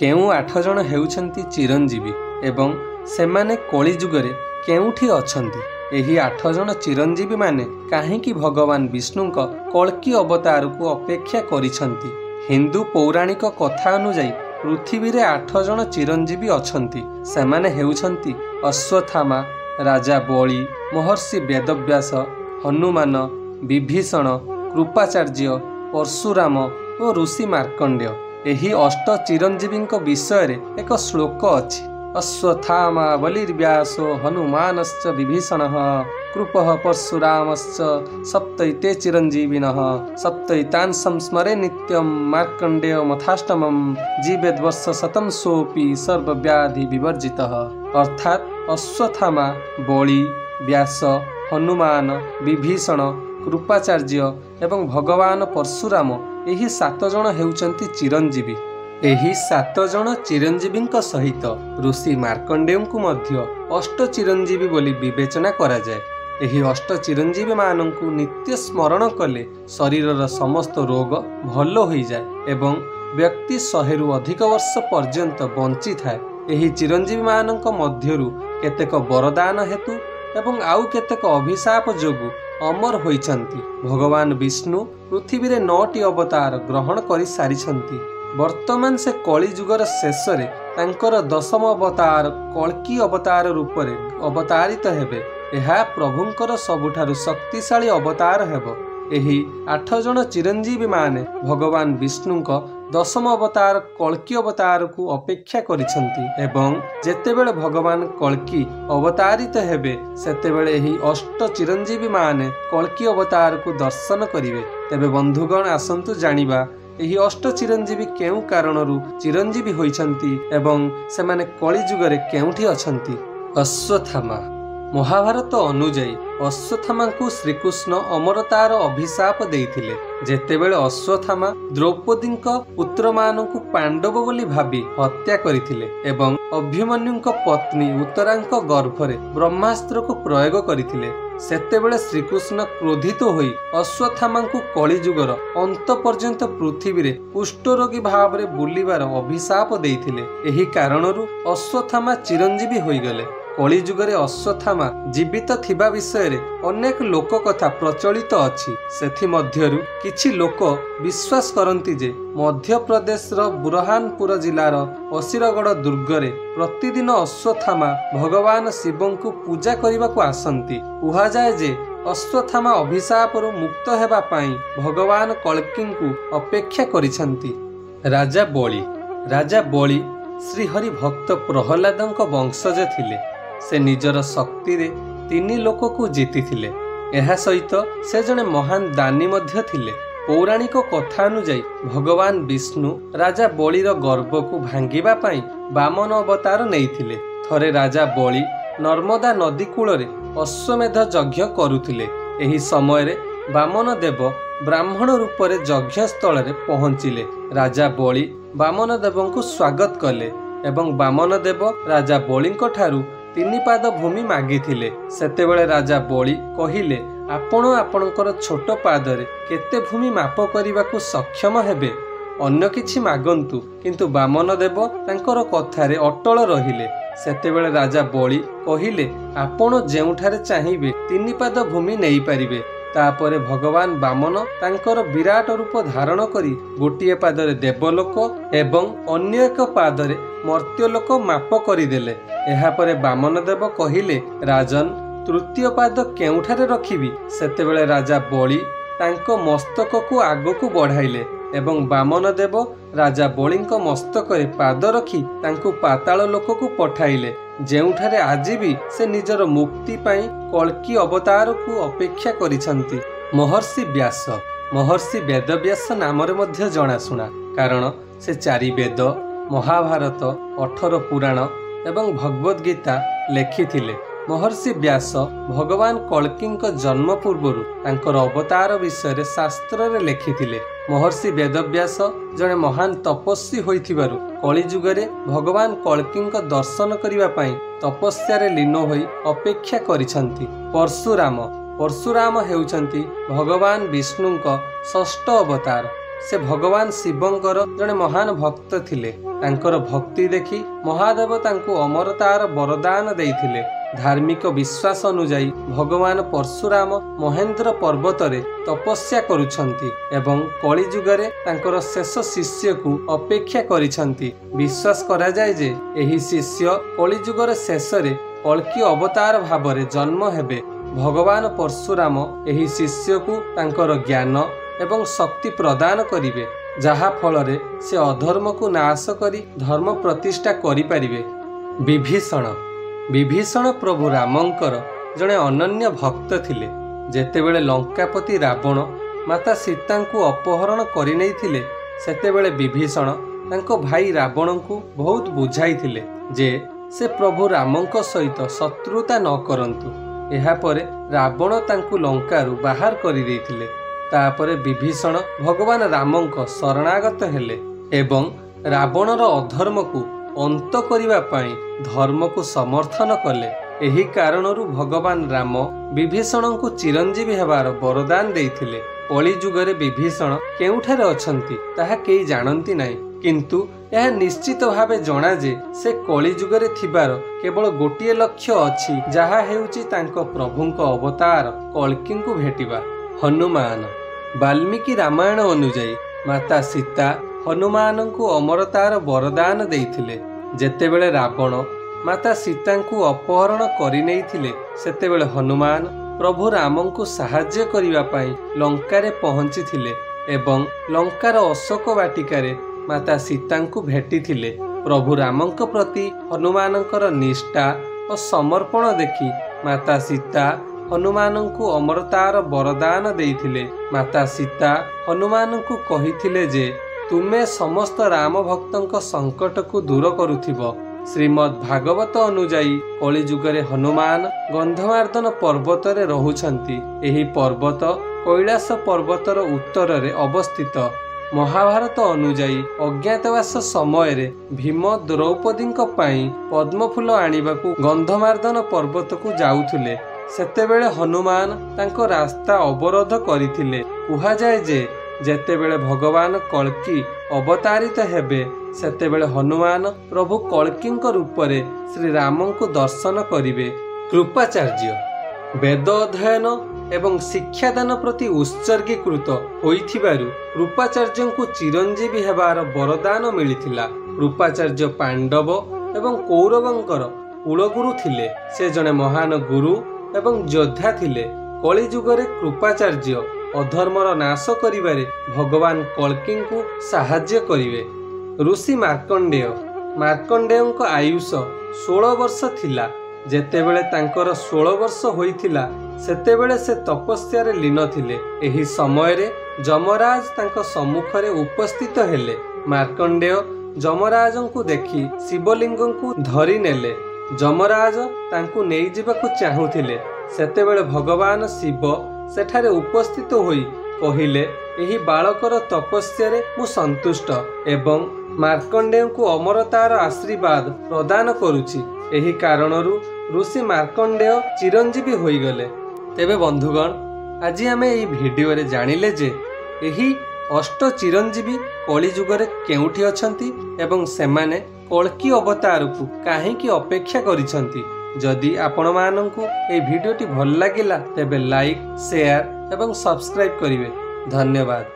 केउ 8 जण हेउछन्ति चिरंजीवी एवं सेमाने कली जुगरे केउठी अछन्ति। एही 8 जण चिरंजीवी माने काहेकि भगवान विष्णुंक कल्की अवतार को अपेक्षा करिछन्ति। हिंदू पौराणिक कथा अनुଯାयी पृथ्वी रे 8 जण चिरंजीवी अछन्ति। सेमाने हेउछन्ति अश्वत्थामा, राजा बलि, महर्षि वेदव्यास, हनुमान, विभीषण, कृपाचार्य, परशुराम और ऋषि मार्कंडेय। एही अष्ट चिरंजीवींक विषय रे एक श्लोक अछि। अश्वत्थामा बलिर्व्यासो हनुमानश्च विभीषणः कृपः परशुरामश्च सप्तैते चिरंजीविनः सप्तैतान् संस्मरे नित्यं मार्कंडेय मथाष्टमं जीवेद्वर्ष शतं सोऽपि सर्वव्याधि विवर्जितः। अर्थात अश्वत्थामा, बलि, व्यास, हनुमान, विभीषण, कृपाचार्य एवं भगवान परशुराम एही 7 जण हेउचंती चिरंजीवी। एही 7 जण चिरंजीवींक सहित ऋषि मार्कंडेयଙ୍କୁ ମଧ୍ୟ अष्ट चिरंजीवी बोली विवेचना करा जाए। एही अष्ट चिरंजीवी माननकु नित्य स्मरण कले शरीरर समस्त रोग भल होई जाए एवं व्यक्ति 100 रु अधिक वर्ष पर्यंत बंची थाए। एही चिरंजीवी माननक मध्यरु केतेक वरदान हेतु एवं आउ केतेक अभिशाप जोगु अमर होइछन्ति। भगवान विष्णु पृथ्वी रे 9टी अवतार ग्रहण करि सारिछन्ति। वर्तमान से कली जुगर शेष रे तांकर 10म अवतार कल्की अवतार रूप रे अवतारित हेबे। एहा प्रभुंकर सबुठारु शक्तिशाली अवतार हेबो। एही 8 जण चिरंजीवी माने भगवान विष्णुंक 10म अवतार कल्की अवतार को अपेक्षा करिछन्ति एवं जेतेबेले भगवान कल्की अवतारित हेबे सेतेबेले एही अष्ट चिरंजीवी माने कल्की अवतार को दर्शन करिवे। तेबे बंधुगण आसंतु जानिबा एही अष्ट चिरंजीवी केउ कारणरू चिरंजीवी होइछन्ति एवं सेमाने कली जुगरे केउठी अछन्ति। अश्वत्थामा। महाभारत अनुଯାयी अश्वत्थामा को श्रीकृष्ण अमरतार अभिशाप देइथिले। जेतेबेले अश्वत्थामा द्रौपदींक पुत्र मानकु पांडव बोली भाबी हत्या करिथिले एवं अभिमन्युंक पत्नी उत्तरांक गर्भरे ब्रह्मास्त्र को प्रयोग करिथिले सेतेबेले श्रीकृष्ण क्रोधित होई अश्वत्थामांकु कली जुगर अंत पर्यंत पृथ्वी रे कुष्ठरोगी भाव रे बुलिबार अभिशाप देइथिले। एही कारणरू अश्वत्थामा चिरंजीवी होई गले। कली जुगरे अश्वत्थामा जीवित थिबा विषय रे अनेक लोक कथा प्रचलित अछि। सेथि मध्यरु किछि लोक विश्वास करंती जे मध्य प्रदेश रो बुरहानपुर जिलार असिरगढ़ दुर्गरे प्रतिदिन अश्वत्थामा भगवान शिवंकु पूजा करबाकू आसंती। कुहा जाय जे अश्वत्थामा अभिशापरु मुक्त हेबा पई भगवान कल्कींकु अपेक्षा करिसंती। राजा बलि श्रीहरि भक्त प्रहलादंक वंशज थिले। से निजर शक्ति रे 3 लोक को जीति थिले। एहा सहित से जने महान दानी मध्य थिले। पौराणिक कथा अनुଯାयी भगवान विष्णु राजा बलिर गर्भ को भांगिबा पई वामन अवतार नेइथिले। थरे राजा बलि नर्मदा नदी कूल रे अश्वमेध यज्ञ करुथिले। एही समय रे वामन देव ब्राह्मण रूप रे यज्ञ स्थल रे पहुंचिले। राजा बलि वामन देवंकु स्वागत कले एवं वामन देव राजा बलिंक ठारू 3 पाद भूमि मागिथिले। सेतेबेले राजा बलि कहिले आपण आपणकर छोट पादरे केते भूमि माप करिबाकू सक्षम हेबे, अन्य किछि मागंतु। किंतु वामन देव तांकर कथारे अटल रहिले। सेतेबेले राजा बलि कहिले आपण जेउठारे चाहिबे 3 पाद भूमि नेई परिबे। तापरे भगवान वामन तांकर विराट रूप धारण करी गोटिए पादरे देवलोक एवं अन्य एक पादरे मर्त्यलोक माप करिदेले। एहा परे वामन देव कहिले राजन तृतीय पाद केउठारे रखिबी। सेतेबेले राजा बलि तांको मस्तक को आगकू बढ़ाइले एवं वामन देव राजा बलिंक मस्तकरे पाद रखी तांको पाताल लोक को पठाइले, जेउठारे आजि भी से निजर मुक्ति पाई कल्की अवतार को अपेक्षा करिसंती। महर्षि वेदव्यास नाम रे मध्य जनाशुना, कारण से 4 वेद, महाभारत, 18 पुराण एवं भगवद गीता लेखिथिले। महर्षि व्यास भगवान कल्कींक जन्म पूर्वरु तांकर अवतार विषय रे शास्त्र रे लेखिथिले। महर्षि वेदव्यास जने महान तपस्वी होइथिबारु कली जुगरे भगवान कल्कींक दर्शन करिबा पई तपस्या रे लीन होई अपेक्षा करिसंती। परशुराम हेउचंती भगवान विष्णुंक षष्ठ अवतार। से भगवान शिवंकर जड़े महान भक्त थिले। तांकर भक्ति देखि महादेव तांको अमरतार वरदान देइथिले। धार्मिक विश्वास अनुजाई भगवान परशुराम महेंद्र पर्वत रे तपस्या करुछंती एवं कली जुगरे तांकर शेष शिष्य को अपेक्षा करिछंती। विश्वास करा जाय जे एही शिष्य कली जुगर शेष रे कल्कि अवतार भावरे जन्म हेबे। भगवान परशुराम एही शिष्य को तांकर ज्ञान एवं शक्ति प्रदान करिवे, जहा फलरे से अधर्म को नाश करी धर्म प्रतिष्ठा करि परिवे। विभीषण प्रभु रामंकर जड़े अनन्य भक्त थिले। जेतेबेले लंकापति रावण माता सीता को अपहरण करि नैथिले सेतेबेले विभीषण तांको भाई रावण को बहुत बुझाइथिले जे से प्रभु रामंक सहित शत्रुता न करंतु। एहा परे रावण तांको लंकारु बाहर करि देइथिले। तापरे विभीषण भगवान रामंक शरणागत हेले एवं रावणर अधर्म को अंत करिवा पाई धर्म को समर्थन कले। एही कारणरू भगवान राम विभीषण को चिरंजीवी हेबार वरदान देइथिले। कली जुगरे विभीषण केउठारे अछंती ताहा केही जानंती नाही, किंतु यह निश्चित भावे जना जे से कली जुगरे थिबार केवल गोटिए लक्ष्य अछि, जहा हेउची तांको प्रभुंक अवतार कल्कि को भेटिबा। हनुमान वाल्मीकि रामायण अनुजाई माता सीता हनुमान को अमरतार वरदान देइथिले। जेतेबेले रावण माता सीता को अपहरण करि नैथिले सेतेबेले हनुमान प्रभु राम को साहाय्य करिवा पाई लंकारे पहुंची थिले एवं लंकार अशोक वाटिकारे माता सीता को भेटिथिले। प्रभु रामंक प्रति हनुमानकर निष्ठा और समर्पण देखि माता सीता हनुमान को अमरतार वरदान देइथिले। माता सीता हनुमान को कहिथिले जे तुमे समस्त राम भक्तंक संकट को दूर करुथिबो। श्रीमद् भागवत अनुजाई कली जुगरे हनुमान गंधमार्दन पर्वत रे रहुछंती। एही पर्वत कैलाश पर्वतर उत्तर रे अवस्थित। महाभारत अनुजाई अज्ञातवास समय रे भीम द्रौपदींक पाई पद्मफूल आनिबाकू गंधमार्दन पर्वत को जाउथिले। सेतेबेले हनुमान तांको रास्ता अवरोध करिथिले। कुहा जाय जे जेतेबेले भगवान कल्कि अवतारित हेबे सेतेबेले हनुमान प्रभु कल्किंक रूपरे श्री राम को दर्शन करिवे। कृपाचार्य वेद अध्ययन एवं शिक्षादान प्रति उत्सर्गीकृत होइथिबारु कृपाचार्य को चिरंजीवी हेबार वरदान मिलिथिला। कृपाचार्य पांडव एवं कौरवंकर कुलगुरु थिले। से जने महान गुरु एवं योद्धा थिले। कली जुगरे कृपाचार्य अधर्मर नाश करिबारे भगवान कल्कि को साहाय्य करिवे। ऋषि मार्कंडेयଙ୍କ आयुष 16 वर्ष थिला। जेतेबेले तांकर 16 वर्ष होइथिला सेतेबेले से तपस्या रे लीन थिले। एही समय रे जमराज तांको सम्मुखरे उपस्थित हेले। मार्कंडेय जमराजंकु देखि शिवलिंगं को धरि नेले। जमराज तांको नेइ जिबाकू चाहुथिले। सेतेबेले भगवान शिव सेठारे उपस्थित होई कहिले एही बालकर तपस्या रे मु संतुष्ट एवं मार्कंडेय को अमरतार आशीर्वाद प्रदान करुछि। एही कारणरू ऋषि मार्कंडेय चिरंजीवी होई गले। तेबे बंधुगण आज आमे एही भिडियो रे जानिले जे एही अष्ट चिरंजीवी कली जुगरे केउठी अछंती एवं सेमाने कल्कि अवतार को काहेकि अपेक्षा करिसंती। जदि आपण माननकु ए भिडियोटी भल लागिला तेबे लाइक शेयर एवं सब्सक्राइब करिवे। धन्यवाद।